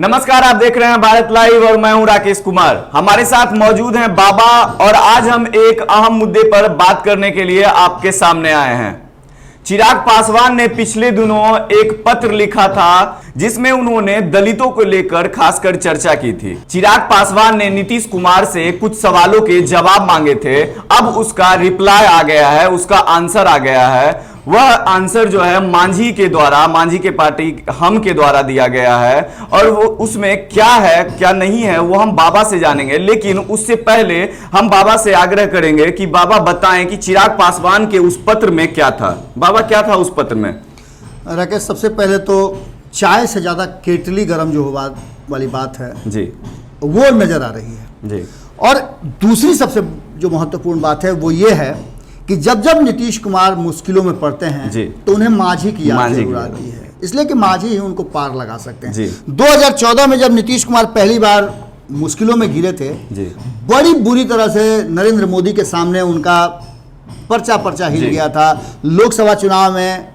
नमस्कार, आप देख रहे हैं भारत लाइव और मैं हूं राकेश कुमार। हमारे साथ मौजूद हैं बाबा और आज हम एक अहम मुद्दे पर बात करने के लिए आपके सामने आए हैं। चिराग पासवान ने पिछले दिनों एक पत्र लिखा था जिसमें उन्होंने दलितों को लेकर खासकर चर्चा की थी। चिराग पासवान ने नीतीश कुमार से कुछ सवालों के जवाब मांगे थे। अब उसका रिप्लाई आ गया है, उसका आंसर आ गया है। वह आंसर जो है मांझी के द्वारा, मांझी के पार्टी हम के द्वारा दिया गया है और वो उसमें क्या है क्या नहीं है वो हम बाबा से जानेंगे। लेकिन उससे पहले हम बाबा से आग्रह करेंगे कि बाबा बताएं कि चिराग पासवान के उस पत्र में क्या था। बाबा, क्या था उस पत्र में? राकेश, सबसे पहले तो चाय से ज्यादा केटली गर्म जो वाली बात है जी, वो नजर आ रही है जी। और दूसरी सबसे जो महत्वपूर्ण बात है वो ये है कि जब जब नीतीश कुमार मुश्किलों में पड़ते हैं जी, तो उन्हें मांझी की याद जरूर आती है, इसलिए कि मांझी ही उनको पार लगा सकते हैं। जी। 2014 में जब नीतीश कुमार पहली बार मुश्किलों में घिरे थे जी, बड़ी बुरी तरह से नरेंद्र मोदी के सामने उनका पर्चा हिल गया था। लोकसभा चुनाव में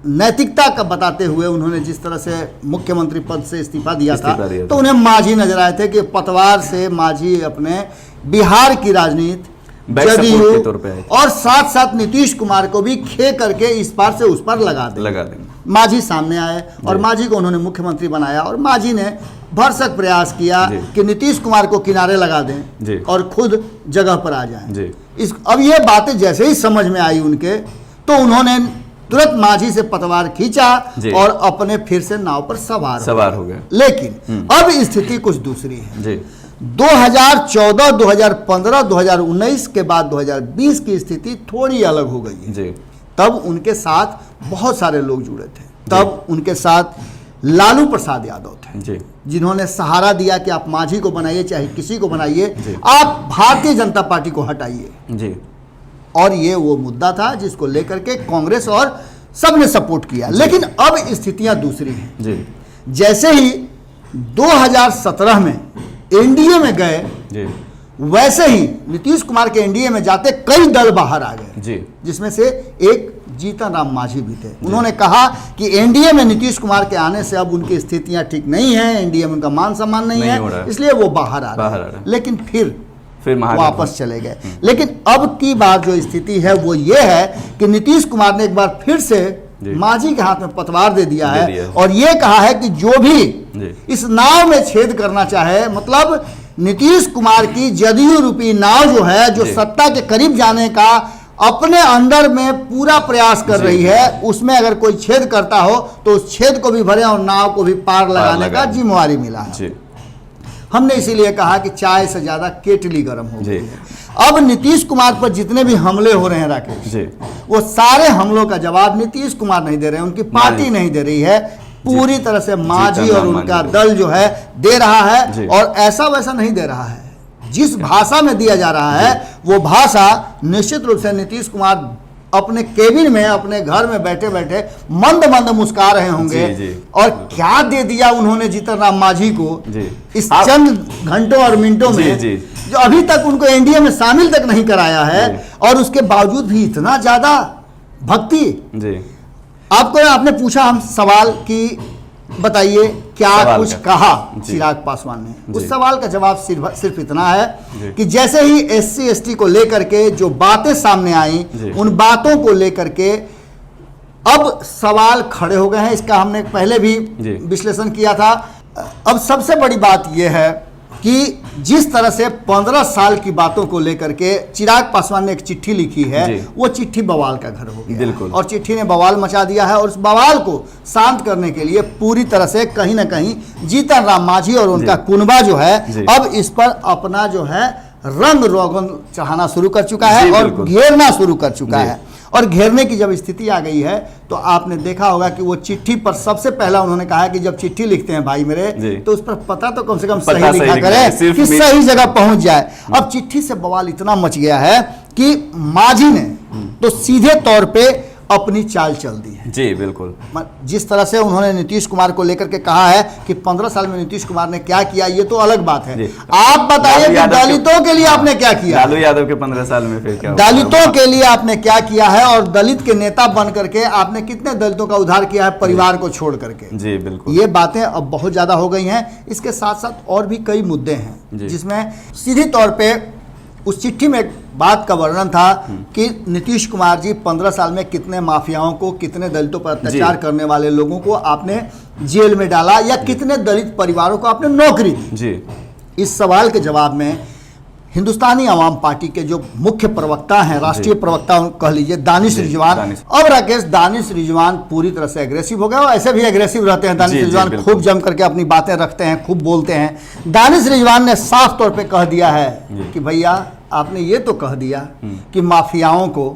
नैतिकता का बताते हुए उन्होंने जिस तरह से मुख्यमंत्री पद से इस्तीफा दिया था तो उन्हें मांझी नजर आए थे कि पतवार से मांझी अपने बिहार की राजनीति जदयू और साथ साथ नीतीश कुमार को भी खे करके इस पार से उस पार लगा देंगे। मांझी सामने आए और मांझी को उन्होंने मुख्यमंत्री बनाया और मांझी ने भरसक प्रयास किया कि नीतीश कुमार को किनारे लगा दें और खुद जगह पर आ जाएं। अब ये बातें जैसे ही समझ में आई उनके तो उन्होंने तुरंत मांझी से पतवार खींचा और अपने फिर से नाव पर सवार हो गए। लेकिन अब स्थिति कुछ दूसरी है। 2014, 2015, 2019 के बाद 2020 की स्थिति थोड़ी अलग हो गई है। तब उनके साथ बहुत सारे लोग जुड़े थे। तब उनके साथ लालू प्रसाद यादव थे जिन्होंने सहारा दिया कि आप मांझी को बनाइए चाहे किसी को बनाइए, आप भारतीय जनता पार्टी को हटाइए। और ये वो मुद्दा था जिसको लेकर के कांग्रेस और सबने सपोर्ट किया। लेकिन अब स्थितियां दूसरी हैं। जैसे ही 2017 में एनडीए में गए वैसे ही नीतीश कुमार के एनडीए में जाते कई दल बाहर आ गए, जिसमें से एक जीतन राम मांझी भी थे। उन्होंने कहा कि एनडीए में नीतीश कुमार के आने से अब उनकी स्थितियां ठीक नहीं है, एनडीए में उनका मान सम्मान नहीं है, इसलिए वो बाहर आ रहे। लेकिन फिर वापस चले गए। लेकिन अब की बार जो स्थिति है वो ये है कि नीतीश कुमार ने एक बार फिर से मांझी के हाथ में पतवार दे दिया है और ये कहा है कि जो भी इस नाव में छेद करना चाहे, मतलब नीतीश कुमार की जदयू रूपी नाव जो है, जो सत्ता के करीब जाने का अपने अंदर में पूरा प्रयास कर रही है, उसमें अगर कोई छेद करता हो तो उस छेद को भी भरे और नाव को भी पार लगाने का जिम्मेवारी मिला है। हमने इसीलिए कहा कि चाय से ज्यादा केटली गर्म हो गई है। अब नीतीश कुमार पर जितने भी हमले हो रहे हैं राकेश, वो सारे हमलों का जवाब नीतीश कुमार नहीं दे रहे हैं, उनकी पार्टी नहीं दे रही है, पूरी तरह से मांझी और उनका दल जो है दे रहा है। और ऐसा वैसा नहीं दे रहा है, जिस भाषा में दिया जा रहा है वो भाषा निश्चित रूप से नीतीश कुमार अपने केबिन में अपने घर में बैठे बैठे मंद मंद मुस्कुरा रहे होंगे। और क्या दे दिया उन्होंने जीतन राम मांझी को इस चंद घंटों और मिनटों में, जो अभी तक उनको एनडीए में शामिल तक नहीं कराया है और उसके बावजूद भी इतना ज्यादा भक्ति। आपको आपने पूछा हम सवाल की बताइए क्या कुछ कहा चिराग पासवान ने। उस सवाल का जवाब सिर्फ इतना है कि जैसे ही एससी एसटी को लेकर के जो बातें सामने आई, उन बातों को लेकर के अब सवाल खड़े हो गए हैं। इसका हमने पहले भी विश्लेषण किया था। अब सबसे बड़ी बात यह है कि जिस तरह से 15 साल की बातों को लेकर के चिराग पासवान ने एक चिट्ठी लिखी है, वो चिट्ठी बवाल का घर हो गया और चिट्ठी ने बवाल मचा दिया है। और उस बवाल को शांत करने के लिए पूरी तरह से कहीं ना कहीं जीतन राम मांझी और उनका कुनबा जो है अब इस पर अपना जो है रंग रोगन चढ़ाना शुरू कर चुका है और घेरना शुरू कर चुका है। और घेरने की जब स्थिति आ गई है तो आपने देखा होगा कि वो चिट्ठी पर सबसे पहला उन्होंने कहा कि जब चिट्ठी लिखते हैं भाई मेरे, तो उस पर पता तो कम से कम सही लिखा करें कि सही जगह पहुंच जाए। अब चिट्ठी से बवाल इतना मच गया है कि मांझी ने तो सीधे तौर पे अपनी चाल चल दी है। जी बिल्कुल। जिस तरह से उन्होंने नीतीश कुमार को लेकर के कहा है कि 15 साल में नीतीश कुमार ने क्या किया, ये तो अलग बात है। आप बताइए कि दलितों के लिए आपने क्या किया? लालू यादव के 15 साल में फिर क्या हुआ? दलितों के लिए आपने क्या किया है, और दलित के नेता बन करके आपने कितने दलितों का उद्धार किया है परिवार को छोड़ करके? जी बिल्कुल। ये बातें अब बहुत ज्यादा हो गई हैं। इसके साथ साथ और भी कई मुद्दे हैं जिसमें सीधी तौर पे उस चिट्ठी में एक बात का वर्णन था कि नीतीश कुमार जी 15 साल में कितने माफियाओं को, कितने दलितों पर अत्याचार करने वाले लोगों को आपने जेल में डाला, या कितने दलित परिवारों को आपने नौकरी दी। जी। इस सवाल के जवाब में हिंदुस्तानी आवाम पार्टी के जो मुख्य प्रवक्ता हैं, राष्ट्रीय प्रवक्ता कह लीजिए, दानिश रिजवान, अब राकेश दानिश रिजवान पूरी तरह से एग्रेसिव हो गए, और ऐसे भी एग्रेसिव रहते हैं दानिश रिजवान, खूब जम करके अपनी बातें रखते हैं, खूब बोलते हैं। दानिश रिजवान ने साफ तौर पे कह दिया है कि भैया आपने ये तो कह दिया कि माफियाओं को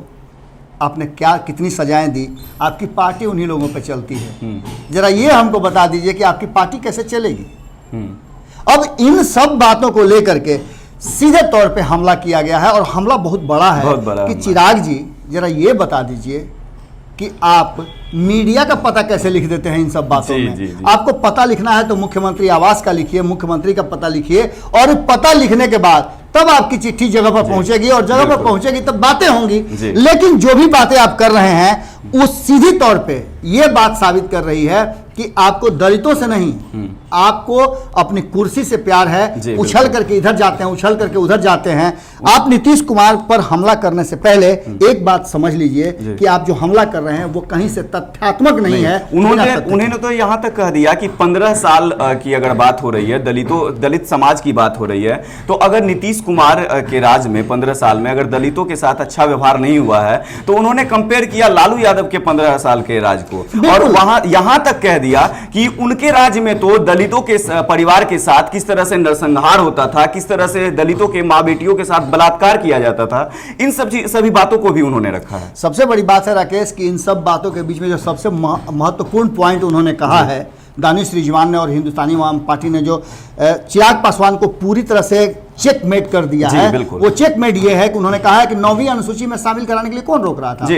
आपने क्या कितनी सजाएं दी, आपकी पार्टी उन्हीं लोगों पे चलती है, जरा ये हमको बता दीजिए कि आपकी पार्टी कैसे चलेगी। अब इन सब बातों को लेकर के सीधे तौर पे हमला किया गया है, और हमला बहुत बड़ा है। कि चिराग जी जरा ये बता दीजिए कि आप मीडिया का पता कैसे लिख देते हैं इन सब बातों में? आपको पता लिखना है तो मुख्यमंत्री आवास का लिखिए, मुख्यमंत्री का पता लिखिए, और पता लिखने के बाद तब आपकी चिट्ठी जगह पर पहुंचेगी, और जगह पर पहुंचेगी तब बातें होंगी। लेकिन जो भी बातें आप कर रहे हैं वो सीधी तौर पे ये बात साबित कर रही है कि आपको दलितों से नहीं, आपको अपनी कुर्सी से प्यार है। उछल करके इधर जाते हैं, उछल करके उधर जाते हैं। आप नीतीश कुमार पर हमला करने से पहले एक बात समझ लीजिए कि आप जो हमला कर रहे हैं वो कहीं से तथ्यात्मक नहीं है। उन्होंने तो यहां तक कह दिया कि 15 साल की अगर बात हो रही है, दलित समाज की बात हो रही है, तो अगर नीतीश कुमार के राज में 15 साल में अगर दलितों के साथ अच्छा व्यवहार नहीं हुआ है, तो उन्होंने कंपेयर किया लालू यादव के 15 साल के राज को, और वहां यहां तक कह दिया कि उनके राज्य में तो दलितों के परिवार के साथ किस तरह से नरसंहार होता था, किस तरह से दलितों के मां बेटियों के साथ बलात्कार किया जाता था। इन सभी बातों को भी उन्होंने रखा है। सबसे बड़ी बात है राकेश कि इन सब बातों के बीच में जो सबसे महत्वपूर्ण पॉइंट उन्होंने कहा है दानिश रिजवान ने और हिंदुस्तानी आवाम पार्टी ने, जो चिराग पासवान को पूरी तरह से चेकमेट कर दिया है, वो चेकमेट ये है कि उन्होंने कहा है कि 9वीं अनुसूची में शामिल कराने के लिए कौन रोक रहा था? जी,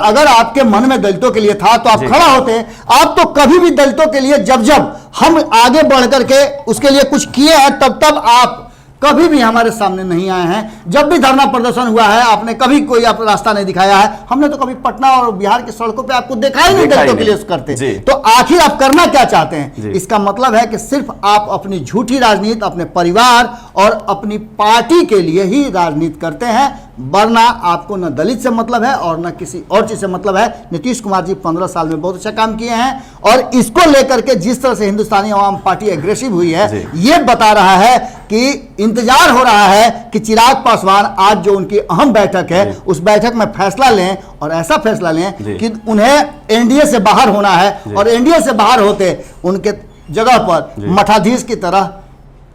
अगर आपके मन में दलितों के लिए था तो आप खड़ा होते। आप तो कभी भी दलितों के लिए जब हम आगे बढ़ करके उसके लिए कुछ किए हैं तब आप कभी भी हमारे सामने नहीं आए हैं। जब भी धरना प्रदर्शन हुआ है आपने कभी कोई आप रास्ता नहीं दिखाया है। हमने तो कभी पटना और बिहार की सड़कों पे आपको देखा ही नहीं दलितों के लिए करते। तो आखिर आप करना क्या चाहते हैं? इसका मतलब है कि सिर्फ आप अपनी झूठी राजनीति, अपने परिवार और अपनी पार्टी के लिए ही राजनीति करते हैं, वरना आपको न दलित से मतलब है और न किसी और चीज से मतलब है। नीतीश कुमार जी 15 साल में बहुत अच्छा काम किए हैं, और इसको लेकर के जिस तरह से हिंदुस्तानी आवाम पार्टी एग्रेसिव हुई है, यह बता रहा है कि इंतजार हो रहा है कि चिराग पासवान आज जो उनकी अहम बैठक है उस बैठक में फैसला लें, और ऐसा फैसला लें कि उन्हें एनडीए से बाहर होना है, और एनडीए से बाहर होते उनके जगह पर मठाधीश की तरह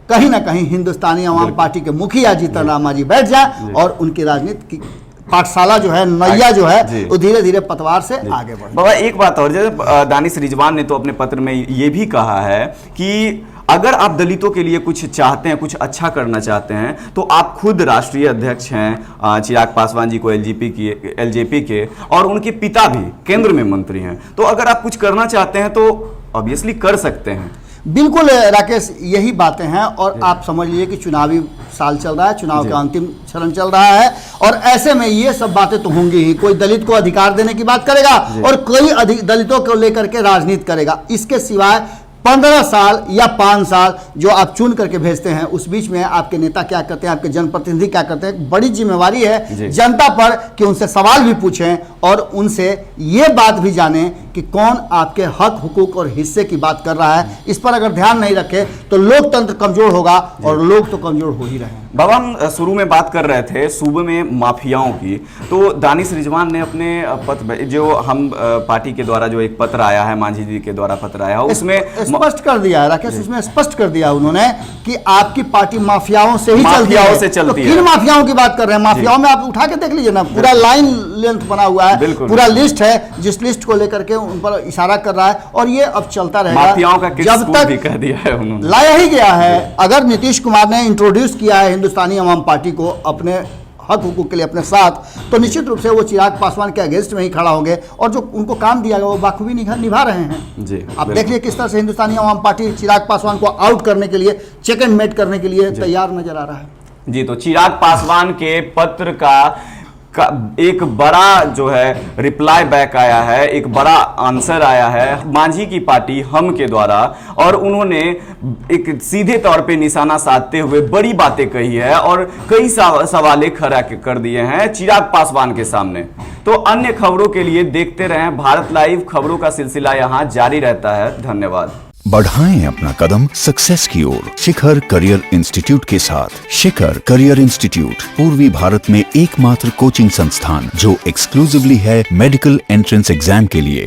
कहीं ना कहीं हिंदुस्तानी आवाम पार्टी के मुखिया जीतन राम मांझी बैठ जाए, और उनकी राजनीति की पाठशाला जो है, नैया जो है, वो धीरे धीरे पतवार से आगे बढ़े। बाबा एक बात और, जैसे दानिश रिजवान ने तो अपने पत्र में ये भी कहा है कि अगर आप दलितों के लिए कुछ चाहते हैं, कुछ अच्छा करना चाहते हैं, तो आप खुद राष्ट्रीय अध्यक्ष हैं चिराग पासवान जी को एलजेपी के, और उनके पिता भी केंद्र में मंत्री हैं, तो अगर आप कुछ करना चाहते हैं तो ऑब्वियसली कर सकते हैं। बिल्कुल राकेश, यही बातें हैं। और आप समझ लीजिए कि चुनावी साल चल रहा है, चुनाव का अंतिम चरण चल रहा है, और ऐसे में ये सब बातें तो होंगी ही। कोई दलित को अधिकार देने की बात करेगा और कोई दलितों को लेकर के राजनीति करेगा। इसके सिवाय 15 साल या 5 साल जो आप चुन करके भेजते हैं, उस बीच में आपके नेता क्या करते हैं, आपके जनप्रतिनिधि क्या करते हैं, बड़ी जिम्मेवारी है जनता पर कि उनसे सवाल भी पूछें और उनसे ये बात भी जानें कि कौन आपके हक, हुकूक और हिस्से की बात कर रहा है। इस पर अगर ध्यान नहीं रखे तो लोकतंत्र कमजोर होगा, और लोग तो कमजोर हो ही रहे हैं। बाबा, हम शुरू में बात कर रहे थे सूबे में माफियाओं की, तो दानिश रिजवान ने अपने पत्र, जो हम पार्टी के द्वारा जो एक पत्र आया है, मांझी जी के द्वारा पत्र आया है, उसमें स्पष्ट कर दिया है राकेश, उसमें स्पष्ट कर दिया उन्होंने कि आपकी पार्टी माफियाओं से ही चलती है। किन माफियाओं की बात कर रहे हैं? माफियाओं में आप उठा के देख लीजिए ना, पूरा लाइन लेंथ बना हुआ है, पूरा लिस्ट है, जिस लिस्ट को लेकर के उन पर इशारा कर रहा है, और ये अब चलता रहेगा माफियाओं का जब तक भी कह दिया है उन्होंने, लाया ही गया है। अगर नीतीश कुमार ने इंट्रोड्यूस किया है हिंदुस्तानी आवाम पार्टी को अपने हक हुकूक के लिए अपने साथ, तो निश्चित रूप से वो चिराग पासवान के अगेंस्ट में ही खड़ा होंगे और जो उनको काम दिया गया वो बाखूबी निभा रहे हैं। जी, आप देखिए किस तरह से हिंदुस्तानी अवाम पार्टी चिराग पासवान को आउट करने के लिए, चेक एंड मेट करने के लिए तैयार नजर आ रहा है। जी, तो चिराग पासवान के पत्र का एक बड़ा जो है रिप्लाई बैक आया है, एक बड़ा आंसर आया है मांझी की पार्टी हम के द्वारा, और उन्होंने एक सीधे तौर पे निशाना साधते हुए बड़ी बातें कही है और कई सवाल खड़ा कर दिए हैं चिराग पासवान के सामने। तो अन्य खबरों के लिए देखते रहें भारत लाइव, खबरों का सिलसिला यहां जारी रहता है। धन्यवाद। बढ़ाएं अपना कदम सक्सेस की ओर शिखर करियर इंस्टीट्यूट के साथ। शिखर करियर इंस्टीट्यूट पूर्वी भारत में एकमात्र कोचिंग संस्थान जो एक्सक्लूसिवली है मेडिकल एंट्रेंस एग्जाम के लिए।